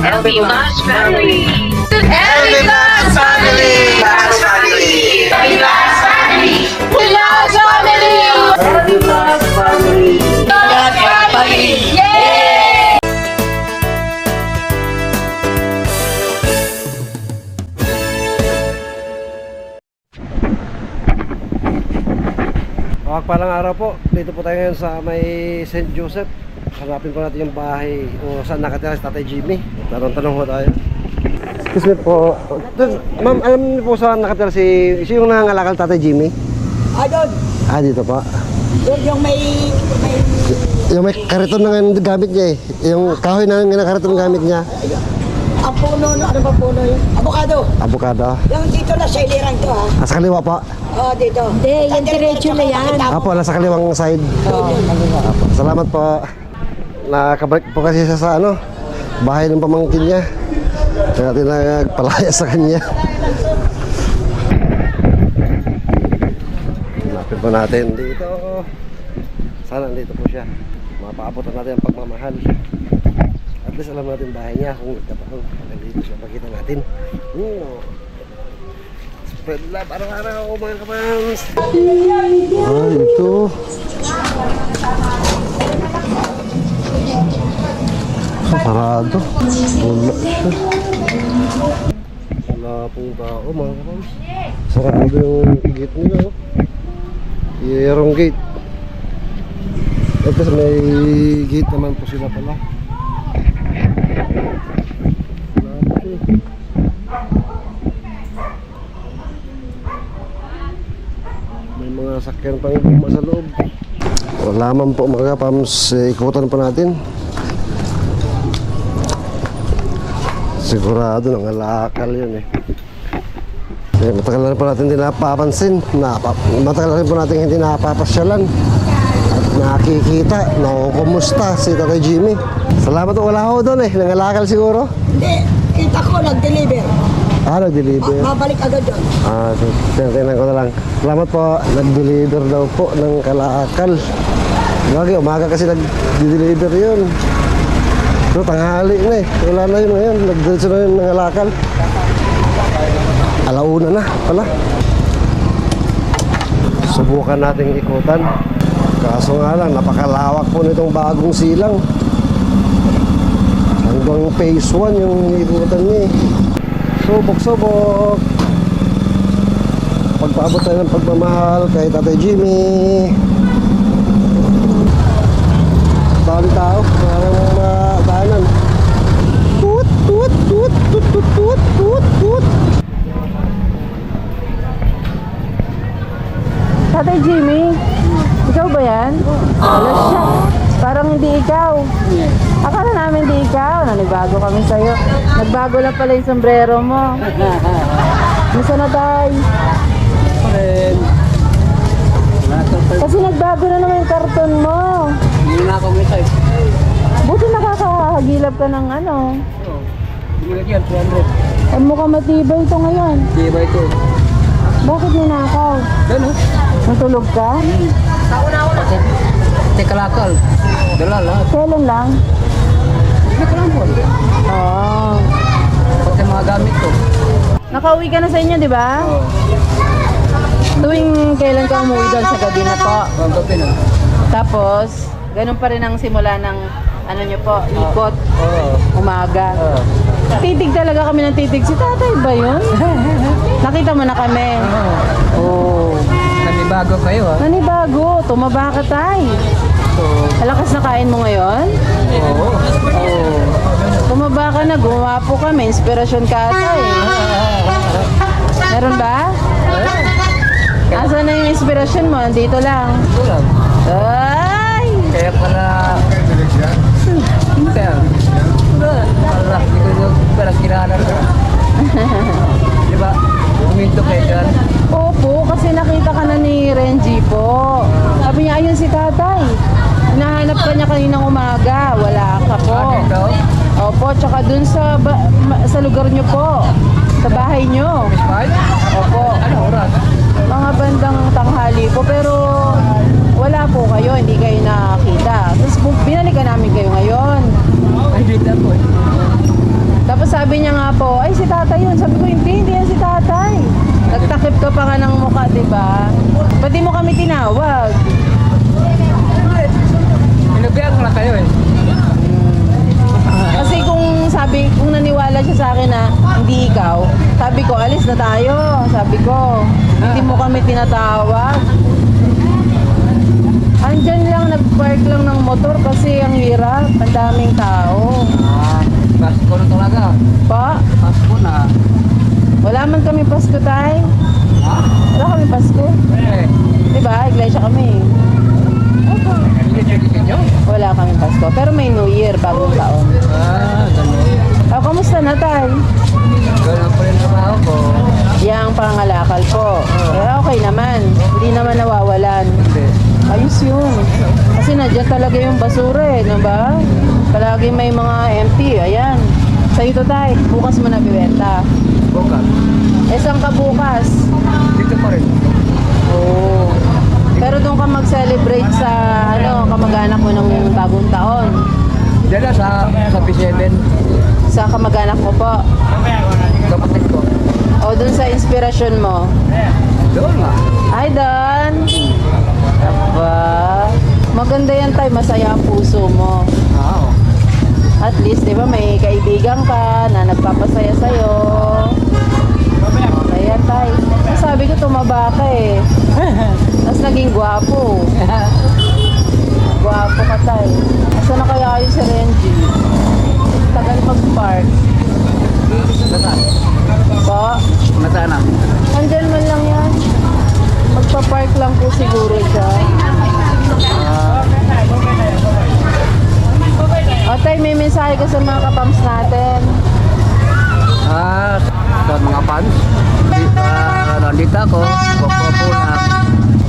LB Plus Family! LB Plus Family! Plus Family! LB Plus Family! Plus Family! LB Plus Family! Plus Family! Yay! Mapagpalang araw po. Dito po tayo ngayon sa may St. Joseph. Hanapin po natin yung bahay o saan nakatira si Tatay Jimmy. Tanong-tanong po tayo. Excuse me po. Ma'am, alam niyo po saan nakatira si yung nangangalakal Tatay Jimmy? Doon. Dito po. Doon yung Yung may kariton na ngayon gamit niya eh. Yung kahoy na kariton gamit niya. ang puno, ano ba puno yun? Avocado. Avocado. Yung dito na sa ilirang to ha. Sa kaliwa po. Dito. Hindi, yung diretso na yan. Apo, nasa kaliwang side. Apo. Salamat po. Nakabalik po kasi siya sa bahay ng pamangkin niya. Kaya natin nagpalaya sa kanya. Hanapin po natin dito. Sana dito po siya. Mapaabutan natin ang pagmamahal. At least alam natin bahay niya kung dito siya makita natin. Spread love araw-araw mga kapams. Ito. Sarado. Wala siya. Wala pong tao mga kapams. Sarado yung gate nila. Yerong gate. Tapos may gate naman po sila pala. May mga sakyan pang guma sa loob. Wala man po mga kapams. Ikutan pa natin. Sigurado nangalakal yun eh. Matagal na rin po natin hindi napapansin. Matagal na rin po natin hindi napapasyalan. At nakikita, kumusta si Tatay Jimmy. Salamat po, wala ako doon eh. Nangalakal siguro. Hindi, kita ko nag-deliver. Nag-deliver. Mabalik agad doon. Tingnan ko na lang. Salamat po, nag-deliver daw po ng kalakal. Lagi, umaga kasi nag-deliver yun. So, tanghali na eh. Wala na yun ngayon. Nag-diretso na yun ng kalakal. Alauna na pala. Subukan nating ikutan. Kaso nga lang, napakalawak po nitong bagong silang. Hanggang phase 1 yung ikutan niya eh. Subok-subok. Pagpaabot tayo ng pagmamahal kay Tatay Jimmy. Tao, parang matahanan. Tut, tut, tut, tut, tut, tut, tut, tut. Tatay Jimmy, ikaw ba yan? Wala siya. Parang hindi ikaw. Akala namin hindi ikaw. Nanibago kami sa'yo. Nagbago lang pala yung sombrero mo. Misa na tay? Kasi nagbago na naman yung karton mo. Hindi na ako may type. Buti nakakahagilap ka ng ano. Binigyan 200. Ang mukhang matibay ito ngayon. Di ba ito? Bakit ninakaw? Doon oh. Natulog ka? Tekalakal. Dala lahat. Kailan lang? Nakalampon. Oo. Pati mga gamit ko. Nakauwi ka na sa inyo, di ba? Tuwing kailan ka umuwi doon sa gabi na po. Ang gabi na. Tapos, ganun pa rin ang simula ng ano nyo po, ikot, umaga. Titig talaga kami ng titig. Si tatay ba yun? Nakita mo na kami. Oo. Nanibago kayo ha? Nanibago, tumaba ka tay. Malakas na kain mo ngayon? Oo. Oo. Tumaba ka na, gumapo ka, may inspirasyon ka ata eh. Meron ba? Asan na yung inspirasyon mo? Andito lang. Ito lang. Ay! Kaya pala... Kaya... Wala. Hindi ko yung parang kilala na. Di ba? Uminto kayo dyan. Opo, kasi nakita ka na ni Renji po. Sabi niya, ayun si tatay. Hinahanap ka niya kaninang umaga. Wala ka po. Dito? Opo, tsaka dun sa lugar niyo po. Sa bahay niyo. Miss Mike? Opo. Ano oras? Mga bandang tanghali po. Pero wala po kayo. Hindi kayo nakakita. Tapos binalikan namin kayo ngayon. Ay, dito po eh. Tapos sabi niya nga po, ay si tatay yun. Sabi ko, hindi yan si tatay. Nagtakip ka pa nga ng mukha, di ba? Ba't di mo kami tinawag? Inabihan ko lang kayo eh. Kasi kung naniwala siya sa akin na hindi ikaw, sabi ko, alis na tayo. Sabi ko, hindi mo kami tinatawag. Andyan lang, nag-park lang ng motor kasi ang hirap, ang daming tao. Pasko na talaga. Pa, Pasko na. wala man kami Pasko, tay. Ha? Wala kami Pasko. Eh, Diba, iglesia kami. hindi nyo? Wala kami Pasko. Pero may New Year, bagong taon. Ganun. Oh, kamusta na, tay? Ganun po rin trabaho ko. Yang pangalakal po. Eh, okay naman. Hindi naman nawawalan. Hindi. Ayos yun. Kasi nandiyan talaga yung basura eh, di ba? Palagi may mga empty. Ayan. Sa'yo to, tay. Bukas mo na bibenta. Bukas. Eh, saan ka bukas? Dito pa rin. Oo. Pero doon ka mag-celebrate sa, kamag-anak mo ng bagong taon. Dala sa P7. Sa kamag-anak mo po. Kapatid ko. O doon sa inspirasyon mo. Doon nga. Ay, Dan. Aba. Maganda yan, tay. Masaya ang puso mo. Oo. At least, di ba, may kaibigan ka na nagpapasaya sa'yo. Kaya, tay. Sabi ko, tumaba ka eh. Tapos naging gwapo. Gwapo ka, tay. Asa na kaya yun si Renji? Tagal mag-park. Nasaan? Po? Nasaan na? Andyan man lang yan. Magpa-park lang po siguro siya. O, tay, may mensahe ka sa mga kapams natin. Sa mga fans. Nandito ako. Kupo na.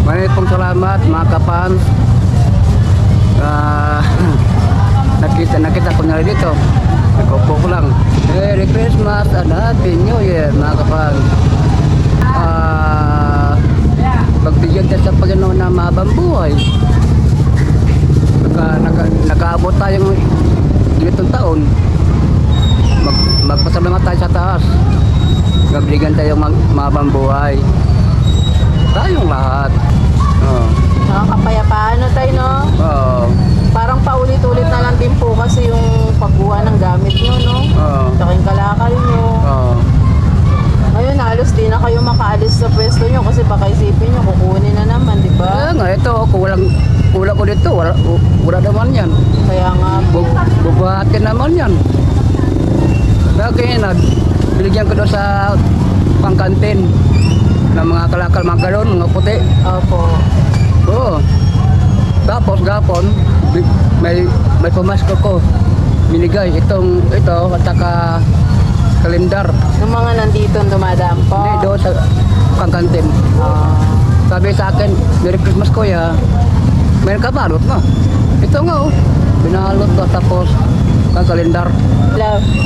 Maraming pong salamat mga kapans. Nakita ko na rin dito. Kupo ko lang. Merry Christmas and Happy New Year mga kapans. Pagbigyan tayo sa Panginoon na mahabang buhay. Nakaabot tayong ganitong taon. Magpasalamat tayo sa taas. Mabigyan tayo mahabang buhay. Tayong lahat. Nakakapayapaan no, tay, no? Oo. Parang paulit-ulit na lang din po kasi yung pagkuha ng gamit nyo, no? Oo. Tsaka yung kalakal nyo. Oo. Ngayon, halos di na kayo makaalis sa pwesto nyo kasi baka isipin nyo, kukunin na naman, di ba? Kaya nga, ito, kung wala ko dito, wala naman yan. Kaya nga po. Bubuhatin naman yan. Kaya binigyan ko doon sa pangkantin ng mga kalakal, mga galon, mga puti. Opo. Oo. Tapos gapon, may pamasko ko. Binigay ito at saka kalendar. Yung mga nandito dumadaan po. Hindi, doon sa pangkantin. Sabi sa akin, Merry Christmas kuya. Meron ka balot no? Ito nga oh. Binalot ko tapos ang kalendar.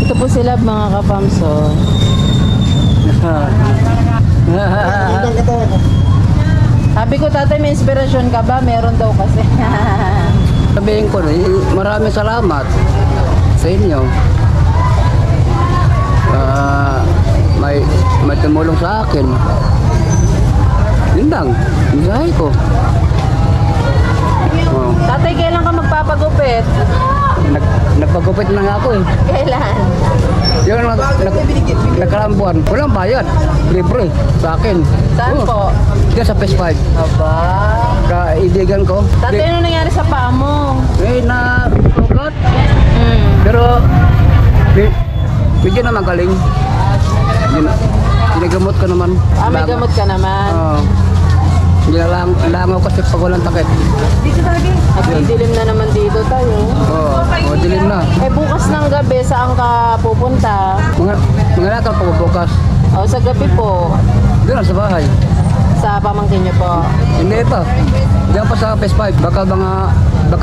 Ito po sila mga kapamso. Sabi ko, tatay, may inspirasyon ka ba? Meron daw kasi. Sabihin ko, maraming salamat sa inyo. May tumulong sa akin. Yun lang, mensahe ko. Oh. Tatay, kailan ka magpapagupit? Nagpagupit na nga ako eh. Kailan? Yung nagkarang buwan, walang bayad. Libre sa akin. Saan po? Diyan sa PS5. Aba. Kaibigan ko. Tatay, ano nangyari sa paa mo? Na sugat. Pero medyo na magaling. Ginagamot ko naman. May gamot ka naman. Oo. Langaw kasi pag walang takip. At dilim na naman dito tayo. Oo, dilim na. Eh, bukas ng gabi, saan ka pupunta? Mga lakal pa bukas. O, sa gabi po, Doon sa bahay. sa pamangkin niyo po. Hindi pa. Diyan pa sa PS5. Baka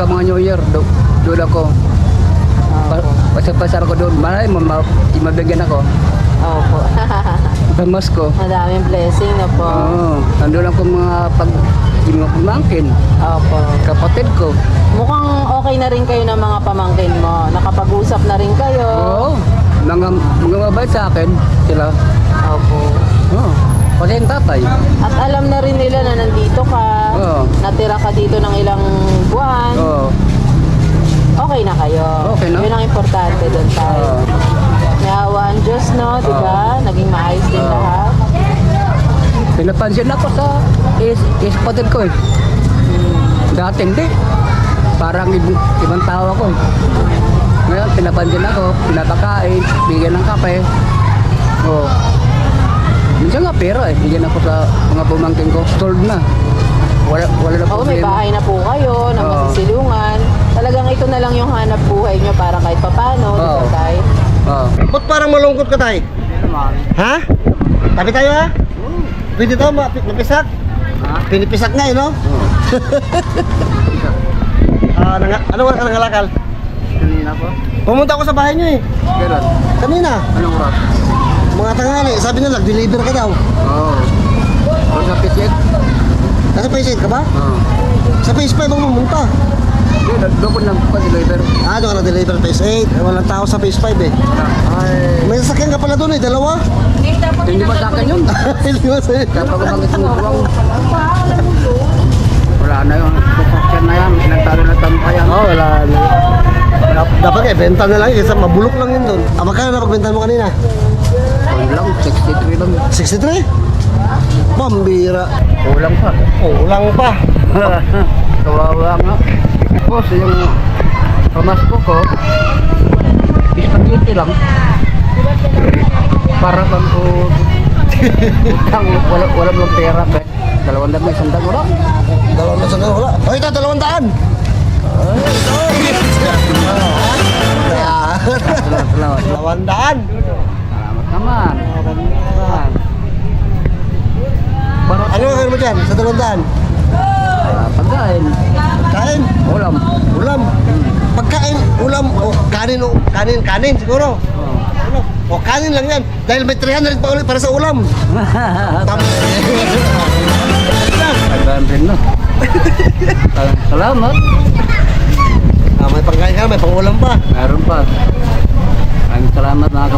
mga New Year. Doon ako. Pasapasar ko doon. Malay mo, mabigyan ako. Opo. Tamas ko. Madaming blessing na po. Oo. Nandun ako mga pamangkin. Opo. Kapatid ko. Mukhang okay na rin kayo ng mga pamangkin mo. Nakapag-usap na rin kayo. Oo. mga mabait sa akin, sila. Opo. Oo. Kasi yung tatay. At alam na rin nila na nandito ka, Oo. natira ka dito ng ilang buwan, Oo. okay na kayo. Okay na. Yun ang importante doon tayo. Oo. Nahawa ang Diyos, no? Diba? Naging maayos din Oo. lahat. Pinapansin ako sa ispatid ko eh. Dati hindi. Parang ibang tao ako eh. Ngayon, pinapansin ako, pinapakain, bigyan ng kape. Oo. Minsan nga pera eh. Bigyan ako sa mga pumangkin ko. Sold na. Wala na Oo, may problema. bahay na po kayo, na Oo. masisilungan. Talagang ito na lang yung hanap buhay nyo para kahit papano, di ba Oo. tay? Oo. Ba't parang malungkot ka, tay? Ha? Tabi tayo, ha? Pwede daw mapisak? Pinipisak nga, no? Ano ka nangalakal? Kanina po? Pumunta ako sa bahay niyo, eh. Kailan? Kanina. Anong oras? Mga tanghali, sabi nila, deliver ka daw. Oo. Ano sa pisit? Nasa phase 8 ka ba? Oo. Sa phase 5 ang pumunta. Hindi, doon ko lang pa-deliver. Doon ka na-deliver phase 8. Walang tao sa phase 5, eh. Ay, May sasakyan ka pala doon, eh. Dalawa. hindi ba sa akin yun? Hindi mo sa'yo. Kapag kumangit mo buwang. Wala na yun. Sasakyan na yan. Ilang talo na tampayan. Wala na. Dapat benta na lang, kasi mabulok lang yun doon. Magkano na pagbenta mo kanina? Kulang lang, 63 lang. 63? Pambira. Kulang pa. Ulang pa. Kawawa nga. Tapos yung pamasko ko, spaghetti lang. Para bang ko utang, wala mong pera. 200 may 100 wala. 200 wala. Oh, ito, 200. Salamat. 200. Salamat naman. Para Ano ang mo dyan sa 200? pagkain. Kain, Ulam. ulam. Pagkain, ulam, kanin siguro. Ulam. Kanin lang yan. Dahil may 300 pa ulit para sa ulam. Pagkain rin no. Salamat. May pangkain ka, may pangulam pa. Meron pa. Maraming salamat mga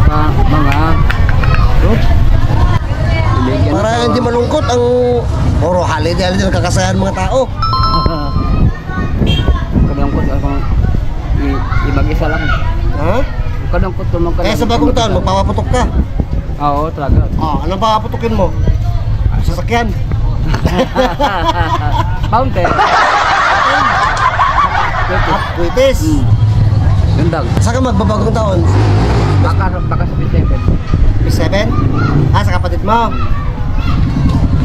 Oops. Binigyan Para ako. hindi malungkot ang holiday nagkakasayahan mga tao. Kalungkot ako. Ibag-isa lang. Ha? Kalungkot naman Sa bagong taon, magpapaputok ka. Oo, talaga. Anong papaputokin mo? Sasakyan. Fountain. Kuitis. Gandang. Saan ka magbabagong taon? Baka sa P7. P7? Sa kapatid mo?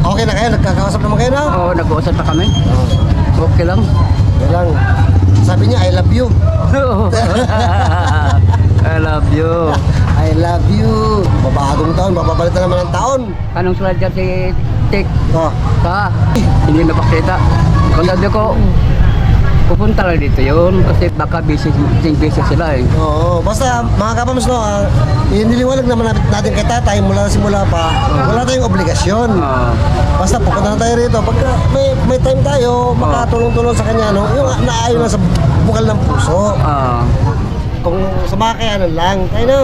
Okay na kayo? Nagkakausap naman kayo na? Oo, nag-uusap pa kami. Okay lang. Okay lang. Sabi niya, I love you. I love you. I love you. Babagong taon, bababalik na naman ang taon. Anong sulat dyan si Tik? Oh. Hindi napakita. Kung sabi ko, pupunta lang dito yun kasi baka busy sila eh. Oo, basta mga kapams, no, niliwanag naman natin kay tatay mula simula pa, wala tayong obligasyon. Basta pupunta na tayo rito, pagka may time tayo, makatulong-tulong sa kanya, no, yung naayon na sa bukal ng puso. Kung sa mga kayanan lang, tayo na.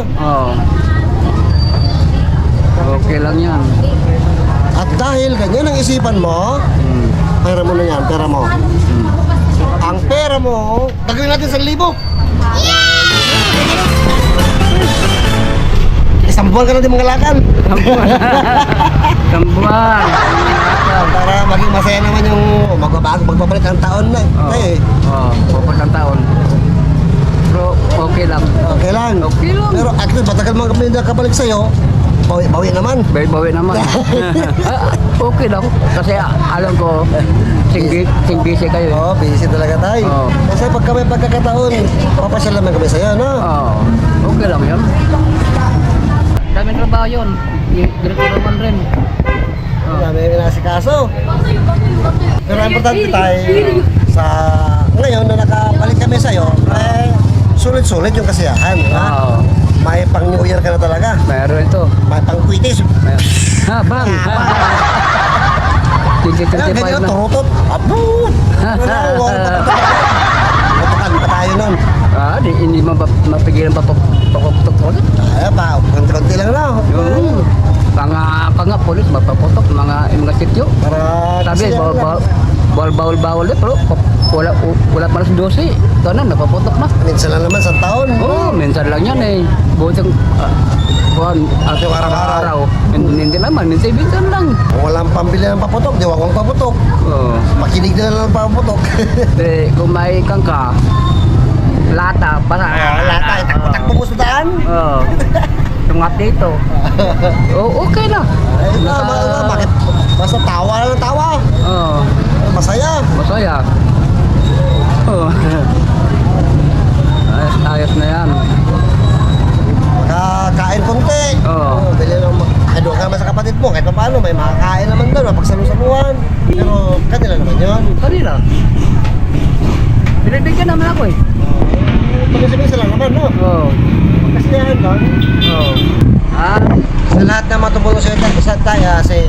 Okay lang yan. At dahil ganyan ang isipan mo, pera mo na yan, pera mo. Ang pera mo, gagawin natin 1,000. Isang buwan ka na din mangalakan. Tambuhan. Para maging masaya naman yung magbabalik ang taon na. Tayo eh. Pupunta ng taon. Pero okay lang. Okay lang. Okay lang. Pero at least matagal mga kami nakabalik sa'yo, bawi naman. Bawi naman. Okay lang. Kasi alam ko, busy kayo. Oo, busy talaga tayo. Oo. Kasi pag kami pagkakataon, papasyal naman kami sa'yo, no? Okay lang yun. Daming trabaho yun. Direkto naman rin. Dami inasikaso. Pero ang importante tayo sa ngayon na nakabalik kami sa'yo, sulit-sulit yung kasiyahan. Ha? May pang New Year ka na talaga. Meron ito. May pang Quitis. Bang! 2025 Ganyan, na. turutot. Abot! Tutukan pa tayo nun. hindi mo mapigilan pa paputok ko. Ay, pa, konti-konti lang na. Yung mga polis mapaputok mga sityo. Para Sabi, kasi yan lang. bawal din, pero wala pa sa 12. Ito na, napaputok na. Minsan lang naman sa taon. Oo, minsan lang yan eh. Buong Yung araw-araw. Hindi naman, minsan lang. Kung walang pambili ng paputok, di wag paputok. Oo. Makinig na lang ng paputok. Kung may kangka, lata, basta. Lata, takbo mo sa daan. Oo. Tungat dito. Oo, okay na. Ay, bakit? Basta tawa lang ng tawa. Oo. Masaya. Masaya. Oo. Ayos na yan. Kain konti. Oo. Bili lang. Doon ka naman sa kapatid mo. Kahit pa paano, may makakain naman doon. Mapagsalusaluhan. Pero kanila naman yun. Kanila. Binibigyan naman ako eh. Pag-isip lang naman, no? Oo. Kasiyahan lang. Oo. Ah, Sa lahat na matubulong sa isa't tayo, si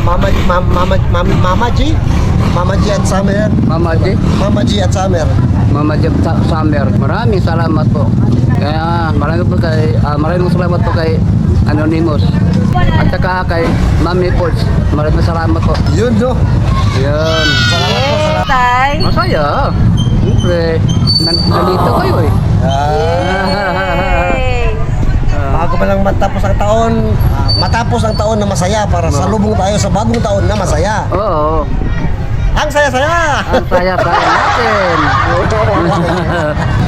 Mama G at Summer. Mama J. Mama G at Summer. Mama Jeff Summer. Maraming salamat po. Kaya maraming salamat po kay Anonymous. At saka kay Mami Pols. Maraming salamat po. Yun, no? Yan. Salamat po. Salamat. Tay. Masaya. Siyempre, nandito kayo eh. Yay! Bago pa lang matapos ang taon na masaya para salubong tayo sa bagong taon na masaya. Oo. Ang saya-saya! Ang saya-saya natin.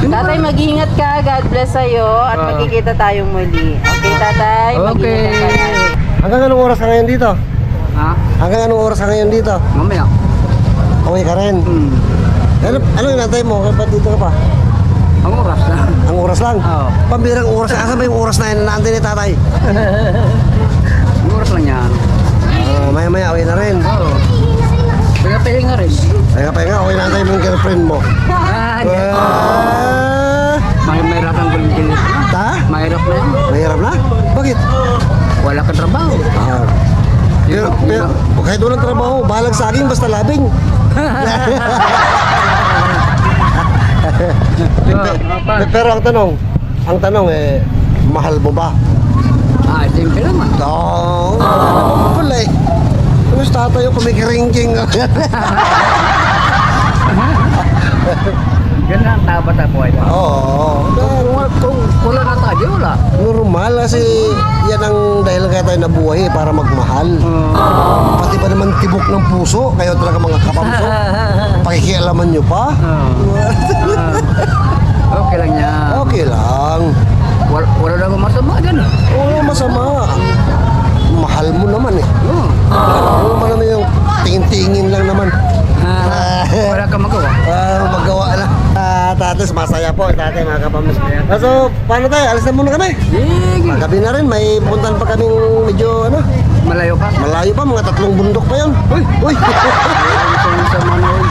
Tatay, mag-ingat ka. God bless sa'yo. At magkikita tayong muli. Okay, tatay? Okay. Mag-ingat ka lagi. Hanggang anong oras ka ngayon dito? Ha? Hanggang anong oras ka ngayon dito? Mamaya. Okay ka rin. Ano yung nantay mo? Ba't dito ka pa? Ang oras na. Ang oras lang? Oo. Pambirang oras. Asa ba yung oras na yun na naantay ni tatay? Ang oras lang yan. Maya-maya, okay na rin. Oo. Pahinga rin. Pahinga, okay na antay mo yung girlfriend mo. Mahirap ang gulit-gulit. Ta? Mahirap na yan. Mahirap na? Bakit? Wala kang trabaho. Pero kahit walang trabaho, bahalag sa akin basta labing. Pero ang tanong mahal mo ba? Siyempre naman. Oo. Wala eh. Ano sa tatay yung kumikiringking? Yan ang taba-taba buhay. Oo. Kung wala na tayo, wala. Normal kasi yan ang dahil kaya tayo nabuhay para magmahal. Pati ba naman tibok ng puso? Kayo talaga mga kapamso? Pakikialaman nyo pa? Okay lang yan. Okay lang. Wala naman masama dyan. Oo, masama. Mahal mo naman eh. Ano naman naman yung tingin-tingin lang naman. Wala kang magawa. Magawa na. Tatis, masaya po. Tatay, mga kapamilya. So, paano tayo? Alis na muna kami. Sige. Gabi na rin. May puntan pa kaming medyo Malayo pa. malayo pa. Mga 3 bundok pa yun. Uy! Sa Manoy.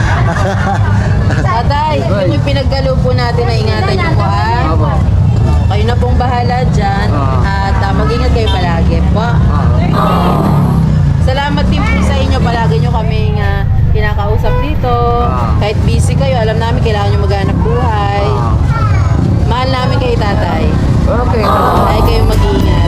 Tatay, yun yung pinaggalo po natin na ingatan yung kuhan. Aba. Kayo na pong bahala dyan. At mag-ingat kayo palagi po. Salamat din po sa inyo. Palagi nyo kaming kinakausap dito. Kahit busy kayo, alam namin kailangan nyo maghanap buhay. Mahal namin kayo, tatay. Okay. Ay kayo mag-iingat.